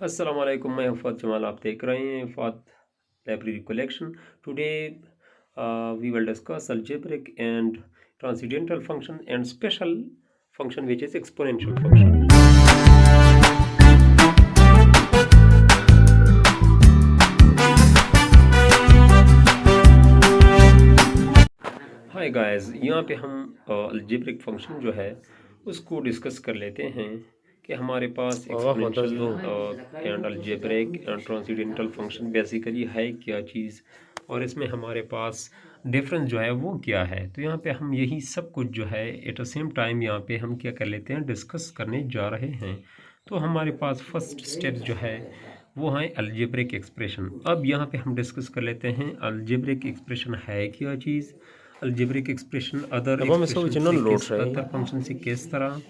अस्सलाम वालेकुम, मैं फ़ात जमाल। आप देख रहे हैं फ़ात library collection. Today we will discuss algebraic and transcendental function and special function which is exponential function. Hi guys, यहाँ पे हम अलजेब्रिक फंक्शन जो है उसको डिस्कस कर लेते हैं कि हमारे पास exponential and algebraic and transcendental function basically है क्या चीज़, और इसमें हमारे पास डिफरेंस जो है वो क्या है। तो यहाँ पे हम यही सब कुछ जो है एट द सेम टाइम यहाँ पे हम क्या कर लेते हैं, डिस्कस करने जा रहे हैं। तो हमारे पास फर्स्ट स्टेप जो है वो है अलजेब्रिक एक्सप्रेशन। अब यहाँ पे हम डिस्कस कर लेते हैं अलजेब्रिक एक्सप्रेशन है क्या चीज़, अलजेब्रिक एक्सप्रेशन अदर फंक्शन से किस तरह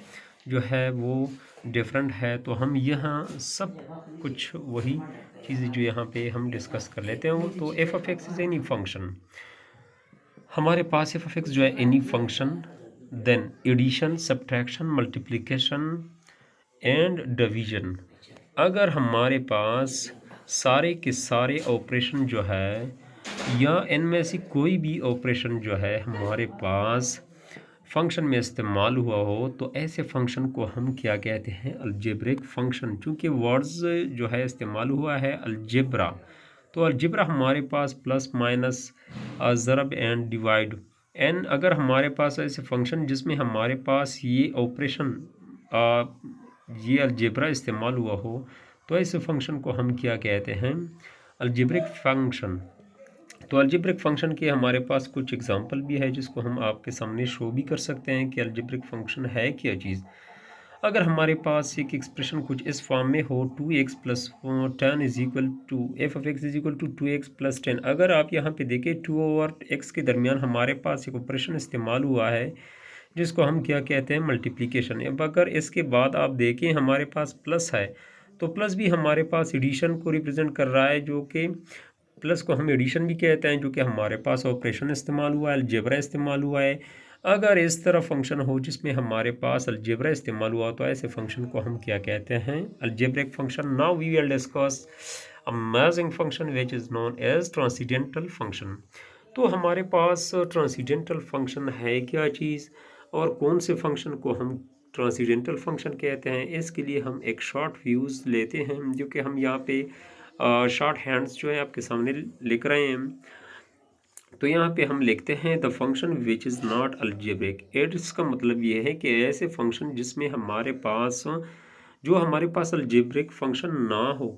जो है वो डिफरेंट है। तो हम यहाँ सब कुछ वही चीज़ें जो यहाँ पे हम डिस्कस कर लेते हैं। तो f of x is any function, हमारे पास एफ ऑफ एक्स जो है any function, then addition, subtraction, multiplication and division. अगर हमारे पास सारे के सारे ऑपरेशन जो है या इनमें से कोई भी ऑपरेशन जो है हमारे पास फंक्शन में इस्तेमाल हुआ हो, तो ऐसे फंक्शन को हम क्या कहते हैं, अलजेब्रिक फंक्शन। चूँकि वर्ड्स जो है इस्तेमाल हुआ है अलजेब्रा, तो अलजेब्रा हमारे पास प्लस माइनस ज़रब एंड डिवाइड एन। अगर हमारे पास ऐसे फंक्शन जिसमें हमारे पास ये ऑपरेशन ये अलजेब्रा इस्तेमाल हुआ हो, तो ऐसे फंक्शन को हम क्या कहते हैं, अलजेब्रिक फंक्शन। तो अलजेब्रिक फंक्शन के हमारे पास कुछ एग्जांपल भी है जिसको हम आपके सामने शो भी कर सकते हैं कि अलजेब्रिक फंक्शन है क्या चीज़। अगर हमारे पास एक एक्सप्रेशन कुछ इस फॉर्म में हो 2x + 10 is equal to f of x is equal to 2x + 10। अगर आप यहाँ पे देखें 2 और x के दरमियान हमारे पास एक ऑपरेशन इस्तेमाल हुआ है जिसको हम क्या कहते हैं, मल्टीप्लिकेशन। अब अगर इसके बाद आप देखें हमारे पास प्लस है, तो प्लस भी हमारे पास एडिशन को रिप्रेजेंट कर रहा है, जो कि प्लस को हम एडिशन भी कहते हैं, जो कि हमारे पास ऑपरेशन इस्तेमाल हुआ है, अलजेब्रा इस्तेमाल हुआ है। अगर इस तरह फंक्शन हो जिसमें हमारे पास अलजेब्रा इस्तेमाल हुआ, तो ऐसे फंक्शन को हम क्या कहते हैं, algebraic function. Now we will discuss amazing function which is known as transcendental function. तो हमारे पास ट्रांसेंडेंटल फंक्शन है क्या चीज़, और कौन से फंक्शन को हम ट्रांसेंडेंटल फंक्शन कहते हैं। इसके लिए हम एक शॉर्ट व्यूज़ लेते हैं, जो कि हम यहाँ पे शॉर्ट हैंड्स जो है आपके सामने लिख रहे हैं। तो यहाँ पे हम लिखते हैं the function which is not algebraic. इसका मतलब ये है कि ऐसे फंक्शन जिसमें हमारे पास अलजेब्रिक फंक्शन ना हो।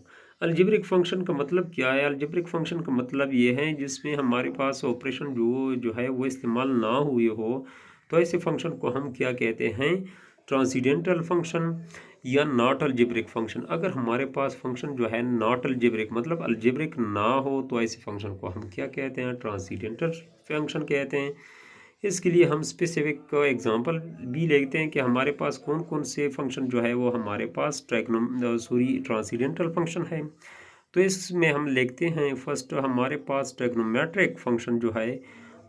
अलजेब्रिक फंक्शन का मतलब क्या है, अलजेब्रिक फंक्शन का मतलब ये है जिसमें हमारे पास ऑपरेशन जो है वो इस्तेमाल ना हुए हो, तो ऐसे फंक्शन को हम क्या कहते हैं, ट्रांसेंडेंटल फंक्शन या नॉट अलजेब्रिक फंक्शन। अगर हमारे पास फंक्शन जो है नॉट अलजेब्रिक मतलब अलजेब्रिक ना हो, तो ऐसे फंक्शन को हम क्या कहते हैं, ट्रांसेंडेंटल फंक्शन कहते हैं। इसके लिए हम स्पेसिफिक एग्जांपल भी लेते हैं कि हमारे पास कौन कौन से फंक्शन जो है वो हमारे पास ट्रांसेंडेंटल फंक्शन है। तो इसमें हम लिखते हैं फर्स्ट, हमारे पास ट्रिग्नोमेट्रिक फंक्शन जो है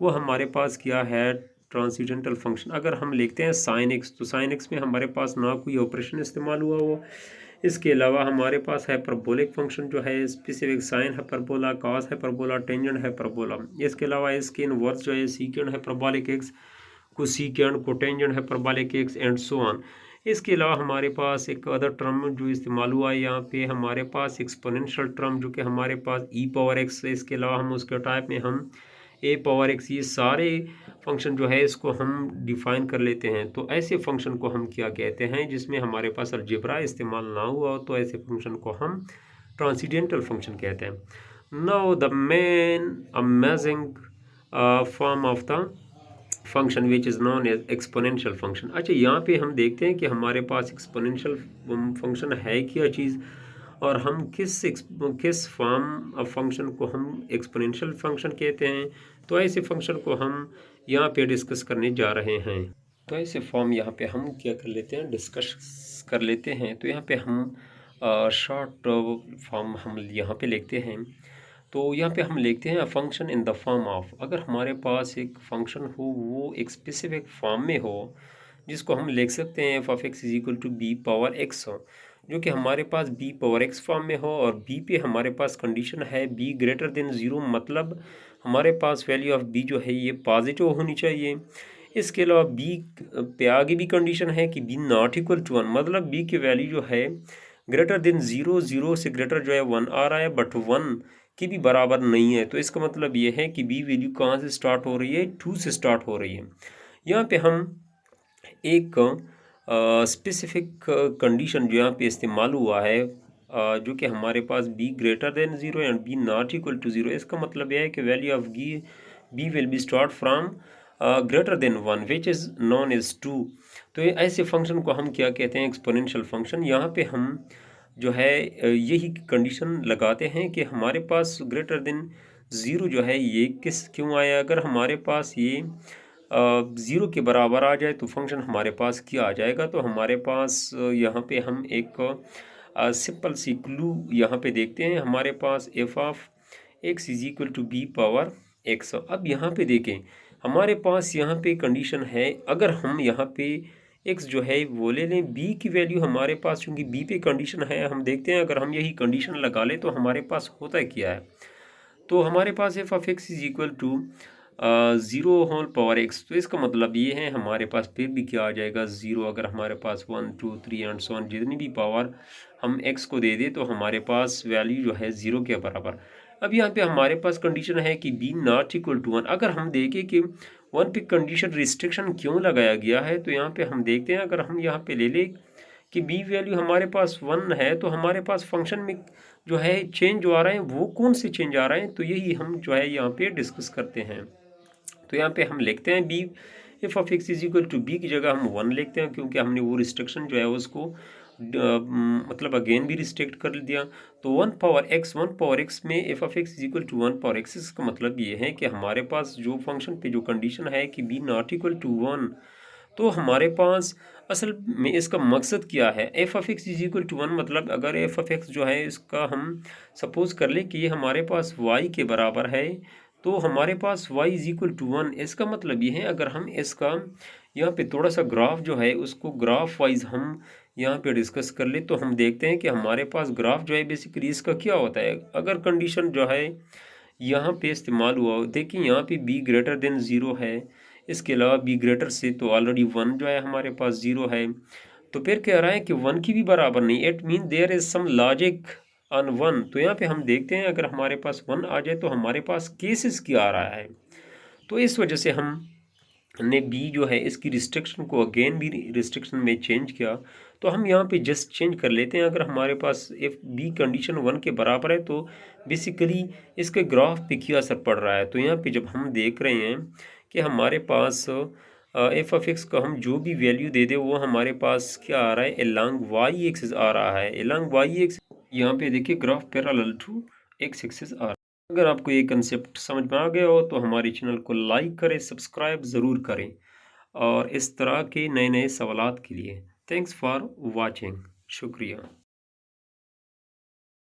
वो हमारे पास क्या है, ट्रांसेंडेंटल फंक्शन। अगर हम लिखते हैं साइन एक्स, तो साइन एक्स में हमारे पास ना कोई ऑपरेशन इस्तेमाल हुआ हो। इसके अलावा हमारे पास हाइपरबोलिक फंक्शन जो है specific sine hyperbola, cos hyperbola, tangent hyperbola. इसके अलावा इसके इनवर्स जो है secant hyperbolic x, cosecant, cotangent hyperbolic x and so on. इसके अलावा हमारे पास एक अदर टर्म जो इस्तेमाल हुआ है यहाँ पे, हमारे पास एक्सपोनेंशियल टर्म जो कि हमारे पास ई पावर एक्स। इसके अलावा हम उसके टाइप में हम ए पावर एक्स, ये सारे फंक्शन जो है इसको हम डिफाइन कर लेते हैं। तो ऐसे फंक्शन को हम क्या कहते हैं जिसमें हमारे पास अलजेब्रा इस्तेमाल ना हुआ हो, तो ऐसे फंक्शन को हम ट्रांसेंडेंटल फंक्शन कहते हैं। Now the main amazing form of the function which is known as exponential function. अच्छा, यहाँ पे हम देखते हैं कि हमारे पास एक्सपोनेंशियल फंक्शन है क्या चीज़, और हम किस फॉर्म ऑफ फंक्शन को हम एक्सपोनेंशियल फंक्शन कहते हैं। तो ऐसे फंक्शन को हम यहाँ पे डिस्कस करने जा रहे हैं। तो ऐसे फॉर्म यहाँ पे हम क्या कर लेते हैं, डिस्कस कर लेते हैं। तो यहाँ पे हम शॉर्ट फॉर्म हम यहाँ पे लिखते हैं। तो यहाँ पे हम लिखते हैं function in the form of. अगर हमारे पास एक फंक्शन हो वो एक स्पेसिफिक फॉर्म में हो, जिसको हम लिख सकते हैं f of x is equal to b power x हो, जो कि हमारे पास b पावर x फॉर्म में हो और b पे हमारे पास कंडीशन है b ग्रेटर देन 0, मतलब हमारे पास वैल्यू ऑफ b जो है ये पॉजिटिव होनी चाहिए। इसके अलावा b पे आगे भी कंडीशन है कि b नॉट इक्वल टू 1, मतलब b की वैल्यू जो है ग्रेटर देन 0, 0 से ग्रेटर जो है 1 आ रहा है, बट 1 की भी बराबर नहीं है। तो इसका मतलब ये है कि b वैल्यू कहाँ से स्टार्ट हो रही है, 2 से स्टार्ट हो रही है। यहाँ पे हम एक स्पेसिफिक कंडीशन जो यहाँ पे इस्तेमाल हुआ है, जो कि हमारे पास b greater than 0 and b not equal to 0। इसका मतलब यह है कि value of b will be start from greater than 1 which is known is 2। तो ये ऐसे फंक्शन को हम क्या कहते हैं, एक्सपोनेंशियल फंक्शन। यहाँ पे हम जो है यही कंडीशन लगाते हैं कि हमारे पास ग्रेटर देन 0 जो है ये किस क्यों आया। अगर हमारे पास ये 0 के बराबर आ जाए तो फंक्शन हमारे पास क्या आ जाएगा। तो हमारे पास यहाँ पे हम एक सिंपल सी क्लू यहाँ पे देखते हैं। हमारे पास f of x is equal to b power x. अब यहाँ पे देखें, हमारे पास यहाँ पे कंडीशन है, अगर हम यहाँ पे x जो है वो ले लें, b की वैल्यू हमारे पास चूँकि b पे कंडीशन है, हम देखते हैं अगर हम यही कंडीशन लगा लें तो हमारे पास होता है क्या है। तो हमारे पास f of x is equal to 0 whole power x. तो इसका मतलब ये है हमारे पास फिर भी क्या आ जाएगा 0। अगर हमारे पास 1 2 3 एंड सो ऑन जितनी भी पावर हम x को दे दें तो हमारे पास वैल्यू जो है 0 के बराबर। अब यहाँ पे हमारे पास कंडीशन है कि b नॉट इक्वल टू 1। अगर हम देखें कि 1 पे कंडीशन रिस्ट्रिक्शन क्यों लगाया गया है, तो यहाँ पे हम देखते हैं अगर हम यहाँ पे ले लें कि b वैल्यू हमारे पास 1 है तो हमारे पास फंक्शन में जो है चेंज जो आ रहे हैं वो कौन से चेंज आ रहे हैं, तो यही हम जो है यहाँ पे डिस्कस करते हैं। तो यहाँ पे हम लिखते हैं b f of x is equal to b की जगह हम 1 लिखते हैं, क्योंकि हमने वो रिस्ट्रिक्शन जो है उसको मतलब अगेन भी रिस्ट्रिक्ट कर दिया। तो 1 पावर एक्स में f of x is equal to 1 power x, इसका मतलब ये है कि हमारे पास जो फंक्शन पे जो कंडीशन है कि b नॉट इक्वल टू 1, तो हमारे पास असल में इसका मकसद क्या है। F of x is equal to 1 मतलब अगर एफ ऑफ एक्स जो है इसका हम सपोज कर ले कि ये हमारे पास y के बराबर है, तो हमारे पास y इज इक्वल टू 1। इसका मतलब ये है अगर हम इसका यहाँ पे थोड़ा सा ग्राफ जो है उसको ग्राफ वाइज हम यहाँ पे डिस्कस कर ले, तो हम देखते हैं कि हमारे पास ग्राफ जो है बेसिकली इसका क्या होता है। अगर कंडीशन जो है यहाँ पे इस्तेमाल हुआ, देखिए यहाँ पे b ग्रेटर देन 0 है, इसके अलावा b ग्रेटर से तो ऑलरेडी 1 जो है हमारे पास 0 है, तो फिर कह रहा है कि 1 की भी बराबर नहीं। It mean there is some logic on 1। तो यहाँ पे हम देखते हैं अगर हमारे पास 1 आ जाए तो हमारे पास केसेस क्या आ रहा है। तो इस वजह से हमने b जो है इसकी रिस्ट्रिक्शन को अगेन भी रिस्ट्रिक्शन में चेंज किया। तो हम यहाँ पे जस्ट चेंज कर लेते हैं। अगर हमारे पास एफ बी कंडीशन 1 के बराबर है तो बेसिकली इसके ग्राफ पे क्या असर पड़ रहा है। तो यहाँ पे जब हम देख रहे हैं कि हमारे पास एफ ऑफ एक्स का हम जो भी वैल्यू दे दे वो हमारे पास क्या आ रहा है, एलॉन्ग वाई एक्सिस आ रहा है। एलॉन्ग वाई एक्सिस यहाँ पे देखिए graph parallel to x axis आ रहा है। अगर आपको ये कंसेप्ट समझ में आ गया हो तो हमारे चैनल को लाइक करें, सब्सक्राइब ज़रूर करें, और इस तरह के नए नए सवालात के लिए थैंक्स फॉर वाचिंग। शुक्रिया।